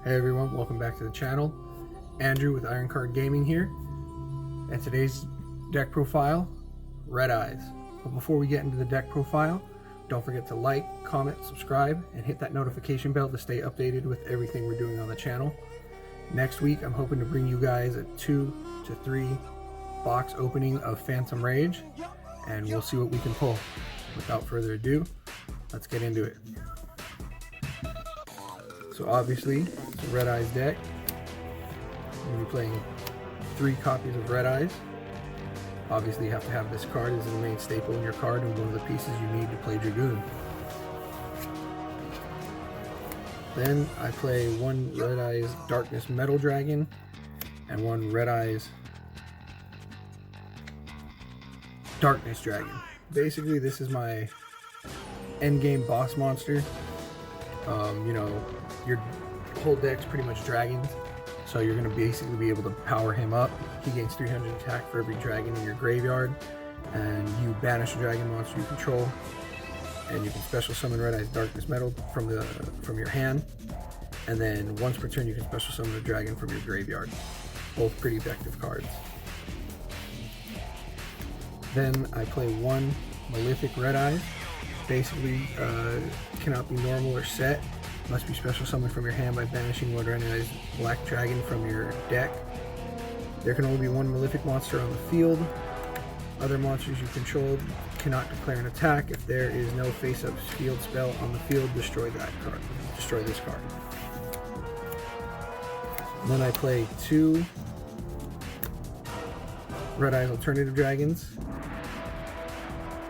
Hey everyone, welcome back to the channel. Andrew with Iron Card Gaming here. And today's deck profile, Red Eyes. But before we get into the deck profile, don't forget to like, comment, subscribe, and hit that notification bell to stay updated with everything we're doing on the channel. Next week, I'm hoping to bring you guys a 2 to 3 box opening of Phantom Rage, and we'll see what we can pull. Without further ado, let's get into it. So obviously, it's a Red Eyes deck. I'm going to be playing 3 copies of Red Eyes. Obviously, you have to have this card as the main staple in your card and one of the pieces you need to play Dragoon. Then I play 1 Red Eyes Darkness Metal Dragon and 1 Red Eyes Darkness Dragon. Basically, this is my endgame boss monster. You know, your whole deck's pretty much dragons, so you're going to basically be able to power him up. He gains 300 attack for every dragon in your graveyard, and you banish a dragon monster you control, and you can special summon Red Eyes Darkness Metal from your hand, and then once per turn you can special summon a dragon from your graveyard. Both pretty effective cards. Then I play 1 Malefic Red Eyes. Basically, cannot be normal or set. Must be special summoned from your hand by banishing 1 Red Eyes Black Dragon from your deck. There can only be 1 Malefic monster on the field. Other monsters you control cannot declare an attack. If there is no face-up field spell on the field, destroy that card. Destroy this card. And then I play 2 Red Eyes Alternative Dragons.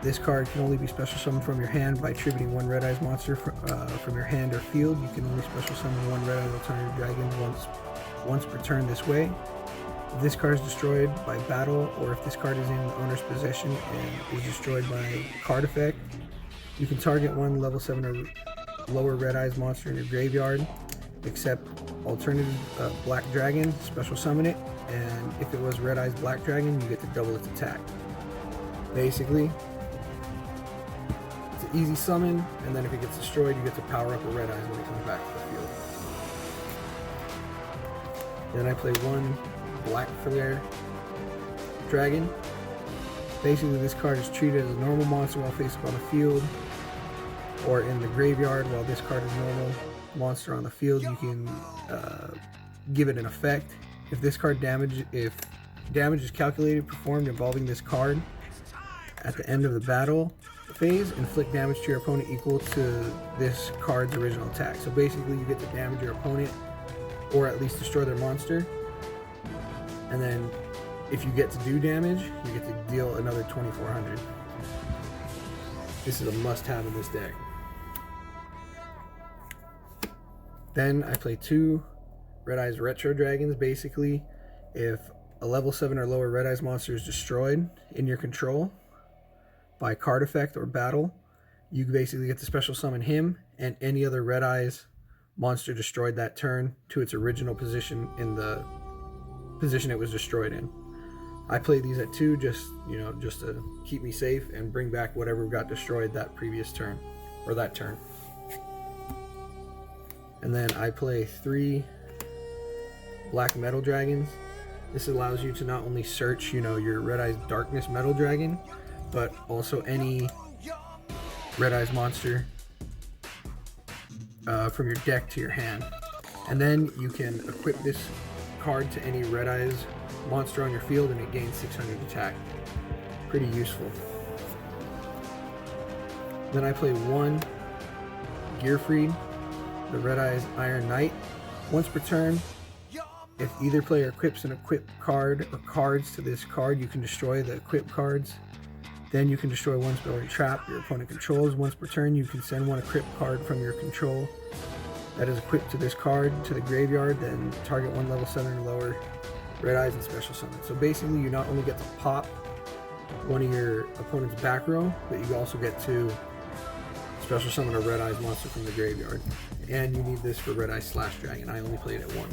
This card can only be special summoned from your hand by attributing 1 Red Eyes monster from your hand or field. You can only special summon 1 Red Eyes Alternative Dragon once per turn this way. If this card is destroyed by battle, or if this card is in the owner's possession and is destroyed by card effect, you can target 1 level 7 or lower Red Eyes monster in your graveyard, except alternative Black Dragon, special summon it, and if it was Red Eyes Black Dragon, you get to double its attack. Basically, it's an easy summon, and then if it gets destroyed, you get to power up a Red Eyes when it comes back to the field. Then I play 1 Black Flare Dragon. Basically, this card is treated as a normal monster while face up on the field or in the graveyard. While this card is normal monster on the field, you can give it an effect. If this card damage is calculated performed involving this card at the end of the battle phase, inflict damage to your opponent equal to this card's original attack. So basically, you get to damage your opponent or at least destroy their monster, and then if you get to do damage, you get to deal another 2400. This is a must-have in this deck. Then I play 2 Red Eyes Retro Dragons. Basically, if a level 7 or lower Red Eyes monster is destroyed in your control by card effect or battle, you basically get to special summon him and any other Red Eyes monster destroyed that turn to its original position in the position it was destroyed in. I play these at 2 just to keep me safe and bring back whatever got destroyed that previous turn or that turn. And then I play 3 Black Metal Dragons. This allows you to not only search, your Red Eyes Darkness Metal Dragon, but also any Red Eyes monster from your deck to your hand. And then you can equip this card to any Red Eyes monster on your field and it gains 600 attack. Pretty useful. Then I play 1 Gearfried, the Red Eyes Iron Knight. Once per turn, if either player equips an equipped card or cards to this card, you can destroy the equipped cards. Then you can destroy 1 spell or trap your opponent controls. Once per turn, you can send 1 equipped card from your control that is equipped to this card to the graveyard, then target 1 level 7 or lower Red Eyes and special summon. So basically, you not only get to pop one of your opponent's back row, but you also get to special summon a Red Eyes monster from the graveyard. And you need this for Red Eyes Slash Dragon. I only played it at 1.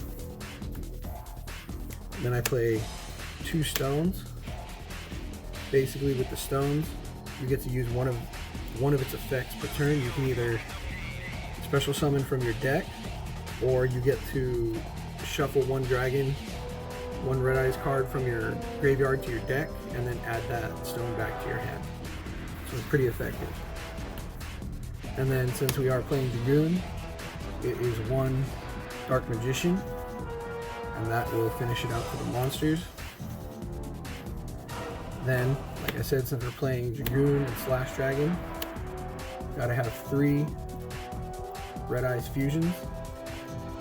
Then I play 2 Stones. Basically, with the stones, you get to use one of its effects per turn. You can either special summon from your deck or you get to shuffle one dragon, one Red Eyes card from your graveyard to your deck, and then add that stone back to your hand. So it's pretty effective. And then since we are playing Dragoon, it is one Dark Magician, and that will finish it out for the monsters. Then, like I said, since we're playing Dragoon and Slash Dragon, gotta have 3 Red Eyes fusions.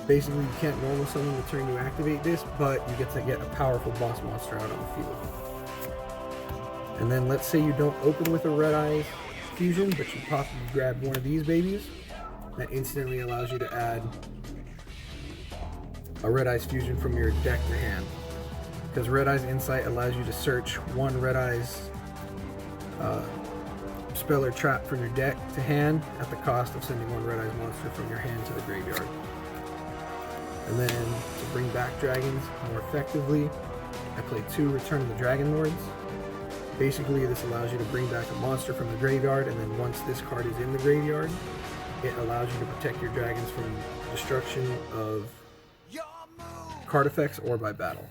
Basically, you can't normal summon the turn you activate this, but you get to get a powerful boss monster out on the field. And then let's say you don't open with a Red Eyes fusion, but you grab one of these babies. That instantly allows you to add a Red Eyes fusion from your deck to hand. Because Red Eyes Insight allows you to search one Red Eyes spell or trap from your deck to hand at the cost of sending one Red Eyes monster from your hand to the graveyard. And then to bring back dragons more effectively, I play 2 Return of the Dragon Lords. Basically, this allows you to bring back a monster from the graveyard, and then once this card is in the graveyard, it allows you to protect your dragons from destruction of card effects or by battle.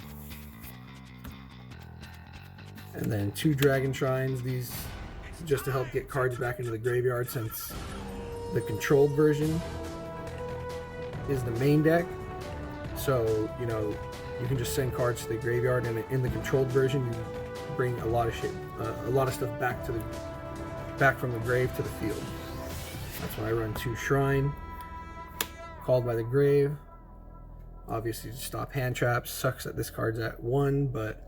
And then 2 Dragon Shrines, these just to help get cards back into the graveyard, since the controlled version is the main deck. So, you know, you can just send cards to the graveyard, and in the controlled version, you bring a lot of stuff back from the grave to the field. That's why I run 2 Shrine, Called by the Grave. Obviously, to stop hand traps. Sucks that this card's at 1, but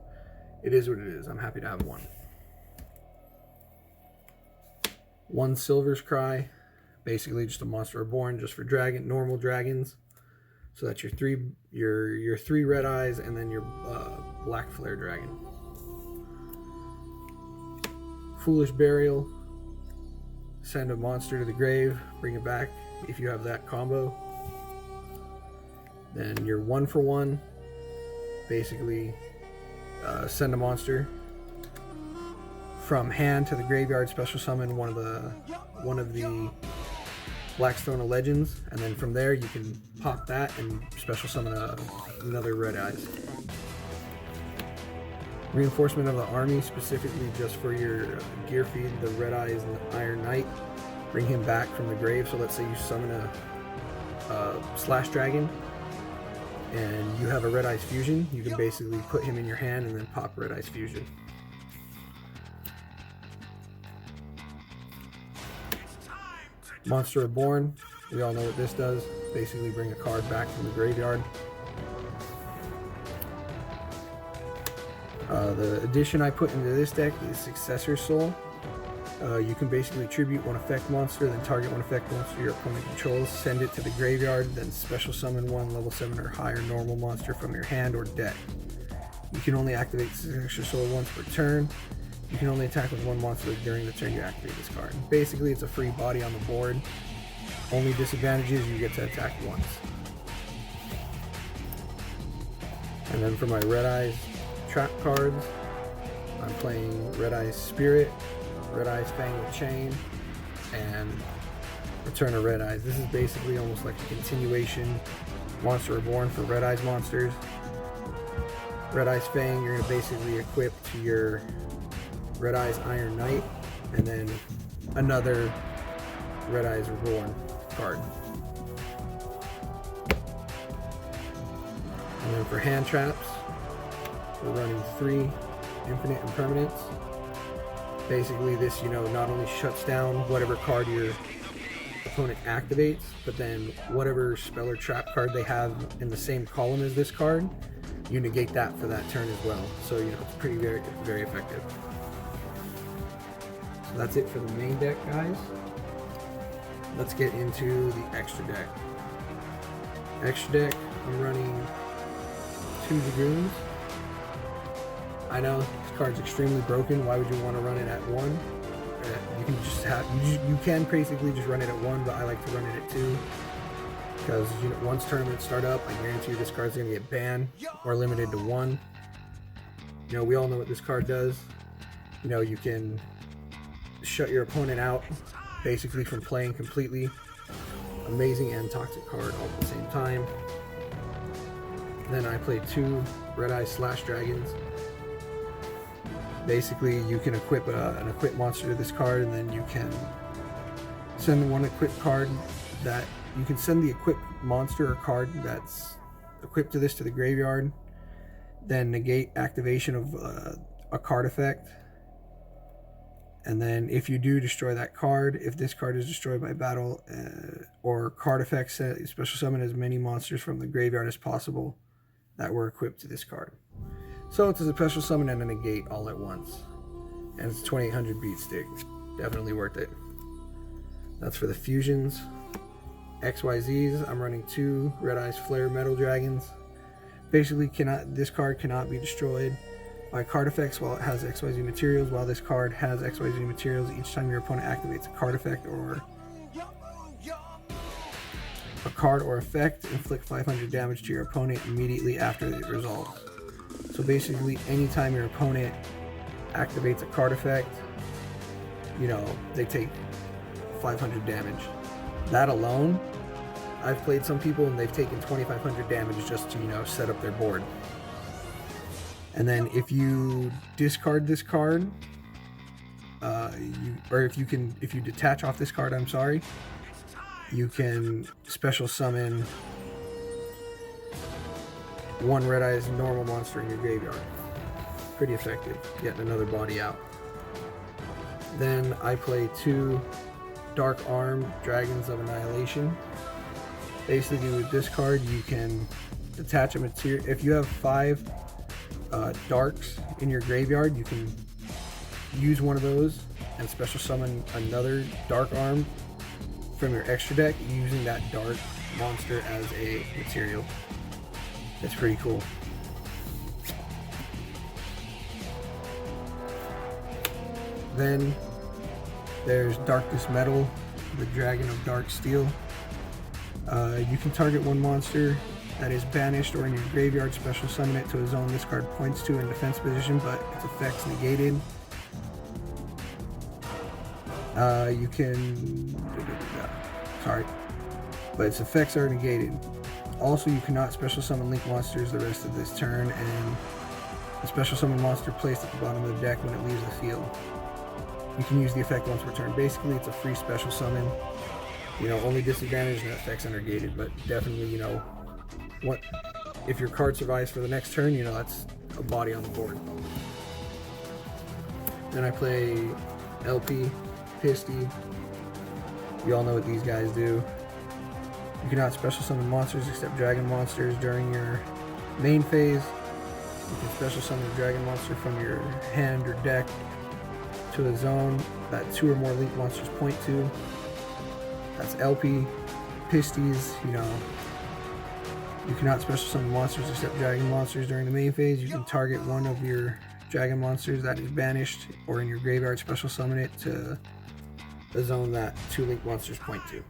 it is what it is. I'm happy to have 1. 1 Silver's Cry, basically just a Monster Reborn, just for normal dragons. So that's your 3 Red Eyes, and then your Black Flare Dragon. Foolish Burial, send a monster to the grave, bring it back if you have that combo. Then your 1 for 1, basically send a monster from hand to the graveyard, special summon one of the Blackstone of Legends, and then from there you can pop that and special summon another Red Eyes. Reinforcement of the Army, specifically just for your gear feed, the Red Eyes and the Iron Knight. Bring him back from the grave. So let's say you summon a Slash Dragon and you have a Red Eyes fusion, you can basically put him in your hand and then pop Red Eyes fusion. Monster Reborn, we all know what this does. Basically bring a card back from the graveyard. The addition I put into this deck is Successor Soul. You can basically tribute 1 effect monster, then target 1 effect monster your opponent controls, send it to the graveyard, then special summon 1 level 7 or higher normal monster from your hand or deck. You can only activate Successor Soul once per turn. You can only attack with 1 monster during the turn you activate this card. Basically, it's a free body on the board. Only disadvantage is you get to attack once. And then for my Red Eyes trap cards, I'm playing Red Eyes Spirit, Red Eyes Fang with Chain, and Return of Red Eyes. This is basically almost like a continuation Monster Reborn for Red Eyes monsters. Red Eyes Fang, you're going to basically equip to your Red Eyes Iron Knight, and then another Red Eyes Reborn card. And then for hand traps, we're running 3 Infinite Impermanence. Basically this, not only shuts down whatever card your opponent activates, but then whatever spell or trap card they have in the same column as this card, you negate that for that turn as well. So, it's pretty very, very effective. So that's it for the main deck, guys. Let's get into the extra deck. Extra deck, I'm running 2 Dragoons. I know this card's extremely broken. Why would you want to run it at 1? You can just you can basically just run it at 1, but I like to run it at 2 because once tournaments start up, I guarantee you this card's gonna get banned or limited to 1. We all know what this card does. You can shut your opponent out basically from playing completely amazing and toxic card all at the same time. Then I play 2 Red Eye Slash Dragons. Basically, you can equip an equipped monster to this card, and then you can send one equipped card that you can send the equipped monster or card that's equipped to this to the graveyard, then negate activation of a card effect. And then if you do destroy that card, if this card is destroyed by battle or card effects, special summon as many monsters from the graveyard as possible that were equipped to this card. So it's a special summon and a negate all at once. And it's 2800 beat stick. Definitely worth it. That's for the fusions. XYZs, I'm running 2 Red Eyes Flare Metal Dragons. Basically, this card cannot be destroyed by card effects while it has XYZ materials. While this card has XYZ materials, each time your opponent activates a card effect or a card or effect, inflict 500 damage to your opponent immediately after it resolves. So basically, anytime your opponent activates a card effect, they take 500 damage. That alone, I've played some people and they've taken 2500 damage just to, set up their board. And then if you discard this card, if you detach off this card, you can special summon 1 Red Eyes normal monster in your graveyard. Pretty effective, getting another body out. Then I play 2 Dark Arm Dragons of Annihilation. Basically, with this card, you can detach a material. If you have 5 darks in your graveyard, you can use one of those and special summon another Dark Arm from your extra deck using that dark monster as a material. It's pretty cool. Then there's Darkness Metal, the Dragon of Dark Steel. You can target one monster that is banished or in your graveyard, special summon it to a zone this card points to in defense position, but its effects negated. But its effects are negated. Also, you cannot special summon link monsters the rest of this turn, and a special summon monster placed at the bottom of the deck when it leaves the field. You can use the effect once per turn. Basically, it's a free special summon. Only disadvantage and effects are negated, but definitely, if your card survives for the next turn, that's a body on the board. Then I play LP, Pisty. You all know what these guys do. You cannot special summon monsters except dragon monsters during your main phase. You can special summon a dragon monster from your hand or deck to a zone that 2 or more link monsters point to. That's LP. Pisties, you cannot special summon monsters except dragon monsters during the main phase. You can target one of your dragon monsters that is banished or in your graveyard, special summon it to a zone that 2 link monsters point to.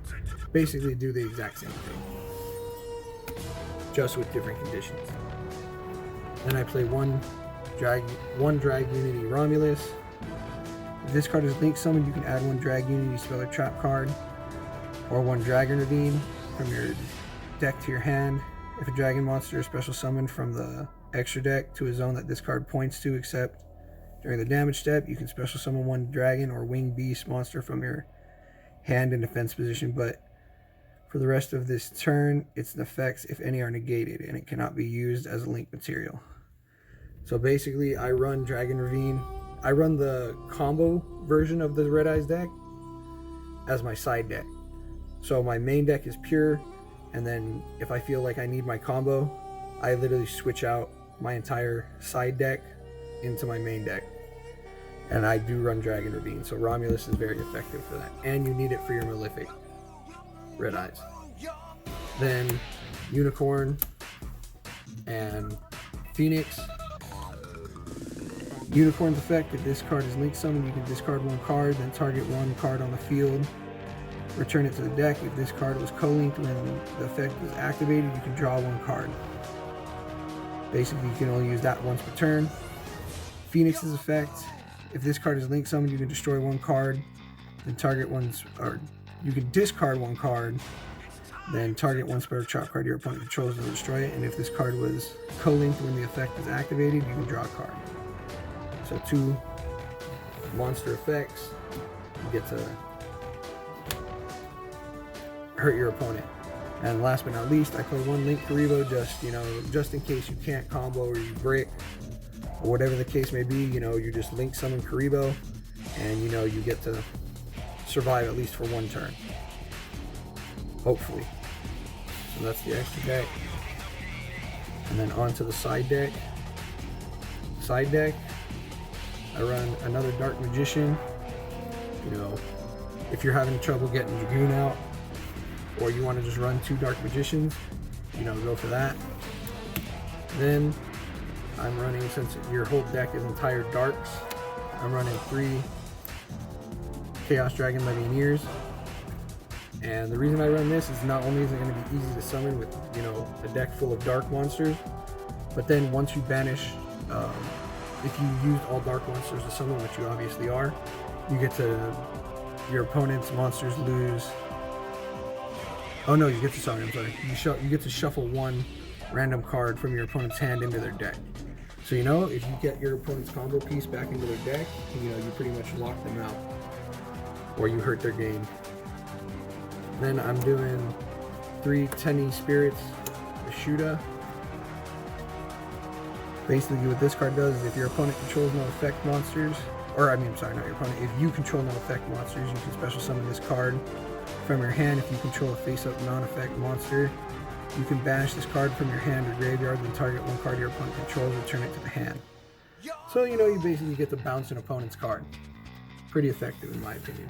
Basically do the exact same thing, just with different conditions. Then I play one Drag Unity Romulus. If this card is link summoned, you can add 1 Drag Unity spell or trap card, or 1 Dragon Ravine from your deck to your hand. If a dragon monster is special summoned from the extra deck to a zone that this card points to, except during the damage step, you can special summon 1 dragon or winged beast monster from your hand in defense position, but for the rest of this turn, its effects, if any, are negated, and it cannot be used as a link material. So basically, I run Dragon Ravine. I run the combo version of the Red Eyes deck as my side deck. So my main deck is pure, and then if I feel like I need my combo, I literally switch out my entire side deck into my main deck. And I do run Dragon Ravine, so Romulus is very effective for that. And you need it for your Malefic Red Eyes. Then Unicorn and Phoenix. Unicorn's effect, if this card is link summoned, you can discard 1 card, then target 1 card on the field. Return it to the deck. If this card was co-linked when the effect was activated, you can draw 1 card. Basically, you can only use that once per turn. Phoenix's effect, if this card is link summoned, you can destroy 1 card, then target you can discard 1 card, Then target one spell trap card your opponent controls and destroy it. And if this card was co-linked when the effect is activated, you can draw a card. So 2 monster effects. You get to hurt your opponent. And last but not least, I play 1 Link Kuriboh just in case you can't combo or you brick or whatever the case may be. You just Link summon Kuriboh, and you get to survive at least for 1 turn. Hopefully. So that's the extra deck. And then on to the side deck. Side deck, I run another Dark Magician. If you're having trouble getting Dragoon out, or you want to just run 2 Dark Magicians, go for that. Then I'm running, since your whole deck is entire darks, I'm running 3 Chaos Dragon Legionnaires. And the reason I run this is not only is it going to be easy to summon with a deck full of dark monsters, but then once you banish, if you used all dark monsters to summon, which you obviously are, you get to, your opponent's monsters lose. Oh no, you get to summon, I'm sorry. You get to shuffle 1 random card from your opponent's hand into their deck. So if you get your opponent's combo piece back into their deck, you pretty much lock them out, or you hurt their game. Then I'm doing 3 Tenni Spirits Ashuda. Basically what this card does is if your opponent controls no effect monsters, not your opponent, if you control no effect monsters, you can special summon this card from your hand. If you control a face-up non-effect monster, you can banish this card from your hand or graveyard, then target 1 card your opponent controls, return it to the hand. So you basically get to bounce an opponent's card. Pretty effective in my opinion.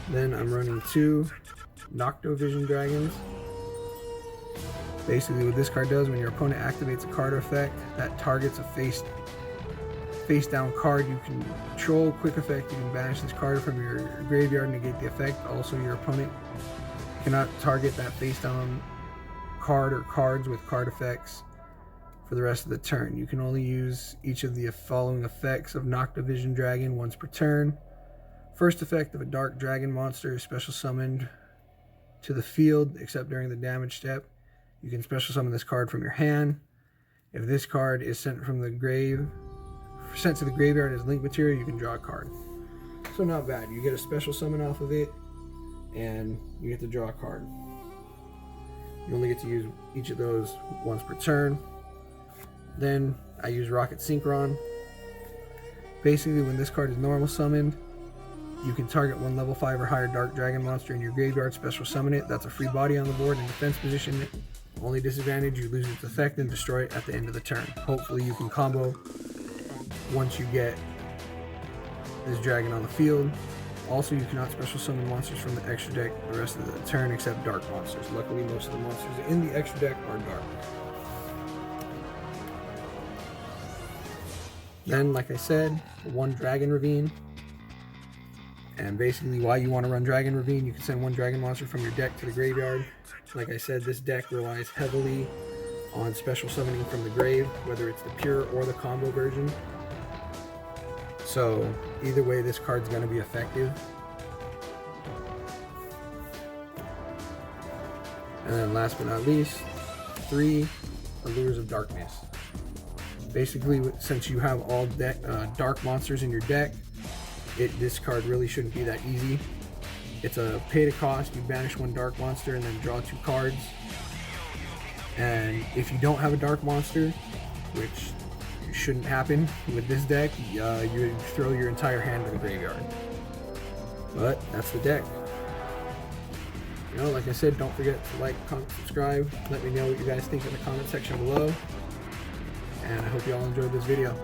Then I'm running 2 Noctovision Dragons. Basically what this card does, when your opponent activates a card effect that targets a face down card you can control, quick effect, you can banish this card from your graveyard and negate the effect. Also, your opponent cannot target that face down card or cards with card effects for the rest of the turn. You can only use each of the following effects of Noctovision Dragon once per turn. First effect of a dark dragon monster is special summoned to the field except during the damage step. You can special summon this card from your hand. If this card is sent to the graveyard as link material, you can draw a card. So not bad. You get a special summon off of it, and you get to draw a card. You only get to use each of those once per turn. Then I use Rocket Synchron. Basically, when this card is normal summoned, you can target 1 level 5 or higher dark dragon monster in your graveyard, special summon it. That's a free body on the board in defense position. Only disadvantage, you lose its effect and destroy it at the end of the turn. Hopefully you can combo once you get this dragon on the field. Also, you cannot special summon monsters from the extra deck the rest of the turn except dark monsters. Luckily, most of the monsters in the extra deck are dark. Then, like I said, 1 Dragon Ravine. And basically why you want to run Dragon Ravine, you can send 1 dragon monster from your deck to the graveyard. Like I said, this deck relies heavily on special summoning from the grave, whether it's the pure or the combo version. So either way, this card's going to be effective. And then last but not least, 3 Allures of Darkness. Basically, since you have all dark monsters in your deck, this card really shouldn't be that easy. It's a pay to cost. You banish 1 dark monster and then draw 2 cards. And if you don't have a dark monster, which shouldn't happen with this deck, you throw your entire hand to the graveyard. But that's the deck. Like I said, don't forget to like, comment, subscribe. Let me know what you guys think in the comment section below. And I hope you all enjoyed this video.